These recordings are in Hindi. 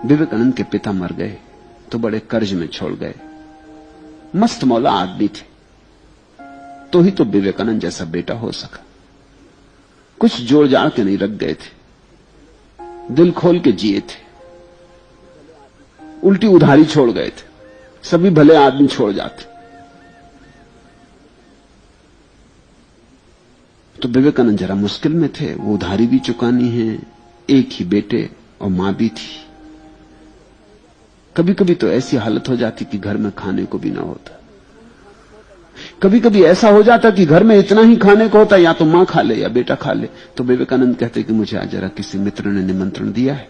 विवेकानंद के पिता मर गए तो बड़े कर्ज में छोड़ गए। मस्त मौला आदमी थे, तो ही तो विवेकानंद जैसा बेटा हो सका। कुछ जोड़ जाड़ के नहीं रख गए थे, दिल खोल के जिए थे। उल्टी उधारी छोड़ गए थे, सभी भले आदमी छोड़ जाते। तो विवेकानंद जरा मुश्किल में थे, वो उधारी भी चुकानी है, एक ही बेटे और मां भी थी। कभी कभी तो ऐसी हालत हो जाती कि घर में खाने को भी ना होता। कभी कभी ऐसा हो जाता कि घर में इतना ही खाने को होता, या तो मां खा ले या बेटा खा ले। तो विवेकानंद कहते कि मुझे आज जरा किसी मित्र ने निमंत्रण दिया है,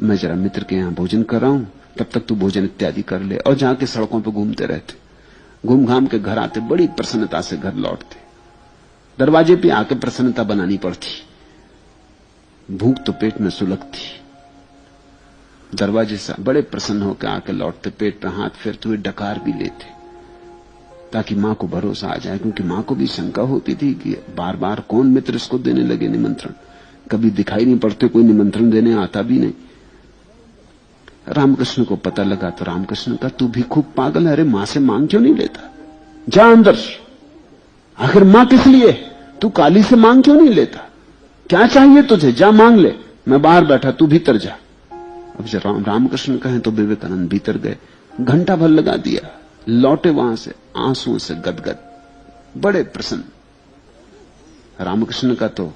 मैं जरा मित्र के यहां भोजन कर रहा हूं, तब तक तू भोजन इत्यादि कर ले। और जाके सड़कों पर घूमते रहते, घूम घाम के घर आते, बड़ी प्रसन्नता से घर लौटते। दरवाजे पे आके प्रसन्नता बनानी पड़ती, भूख तो पेट में सुलगती। दरवाजे से बड़े प्रसन्न होकर आके लौटते, पेट पे हाथ फेरते हुए डकार भी लेते, ताकि मां को भरोसा आ जाए। क्योंकि मां को भी शंका होती थी कि बार बार कौन मित्र इसको देने लगे निमंत्रण, कभी दिखाई नहीं पड़ते, कोई निमंत्रण देने आता भी नहीं। रामकृष्ण को पता लगा तो रामकृष्ण का तू भी खूब पागल है, अरे मां से मांग क्यों नहीं लेता, जा अंदर, आखिर मां किस लिए, तू काली से मांग क्यों नहीं लेता, क्या चाहिए तुझे, जा मांग ले, मैं बाहर बैठा, तू भीतर जा। अब जब रामकृष्ण कहें तो विवेकानंद भीतर गए, घंटा भर लगा दिया, लौटे वहां से आंसुओं से गदगद, बड़े प्रसन्न। रामकृष्ण का तो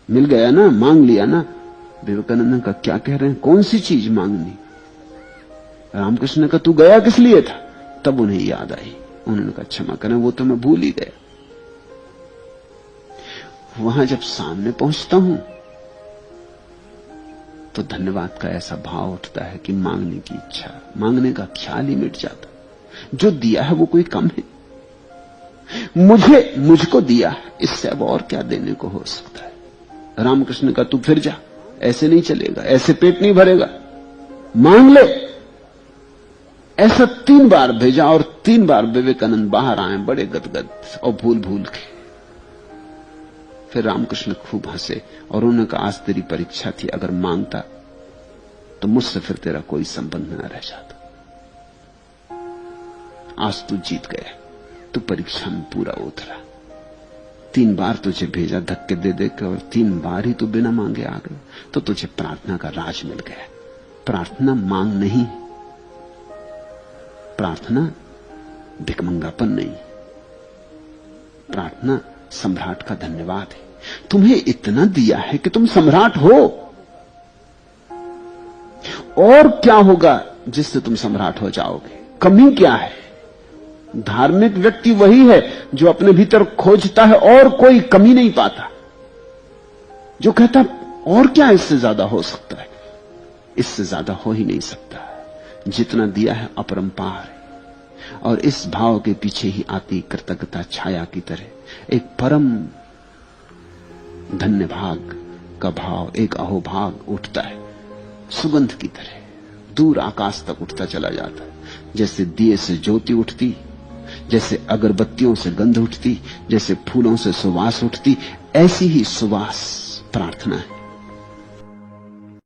मिल गया ना, मांग लिया ना। विवेकानंद ने कहा क्या कह रहे हैं, कौन सी चीज मांगनी। रामकृष्ण का तू गया किस लिए था। तब उन्हें याद आई, उन्होंने कहा क्षमा करें, वो तो मैं भूल ही गया। वहां जब सामने पहुंचता हूं तो धन्यवाद का ऐसा भाव उठता है कि मांगने की इच्छा, मांगने का ख्याल ही मिट जाता। जो दिया है वो कोई कम है, मुझको दिया, इससे अब और क्या देने को हो सकता है। रामकृष्ण का तू फिर जा, ऐसे नहीं चलेगा, ऐसे पेट नहीं भरेगा, मांग ले। ऐसा 3 बार भेजा और 3 बार विवेकानंद बाहर आए बड़े गदगद और भूल भूल के। फिर रामकृष्ण खूब हंसे और उन्होंने कहा आज तेरी परीक्षा थी, अगर मांगता तो मुझसे फिर तेरा कोई संबंध न रह जाता। आज तू जीत गया, तू परीक्षा में पूरा उतरा। 3 बार तुझे भेजा धक्के दे देकर और 3 बार ही तू बिना मांगे आ गया, तो तुझे प्रार्थना का राज मिल गया। प्रार्थना मांग नहीं, प्रार्थना भिखमंगापन नहीं, प्रार्थना सम्राट का धन्यवाद है। तुम्हें इतना दिया है कि तुम सम्राट हो, और क्या होगा जिससे तुम सम्राट हो जाओगे, कमी क्या है। धार्मिक व्यक्ति वही है जो अपने भीतर खोजता है और कोई कमी नहीं पाता, जो कहता और क्या इससे ज्यादा हो सकता है। इससे ज्यादा हो ही नहीं सकता, जितना दिया है अपरंपार है। और इस भाव के पीछे ही आती कृतज्ञता छाया की तरह एक परम धन्य भाग का भाव, एक अहोभाग उठता है, सुगंध की तरह दूर आकाश तक उठता चला जाता है। जैसे दिए से ज्योति उठती, जैसे अगरबत्तियों से गंध उठती, जैसे फूलों से सुवास उठती, ऐसी ही सुवास प्रार्थना है।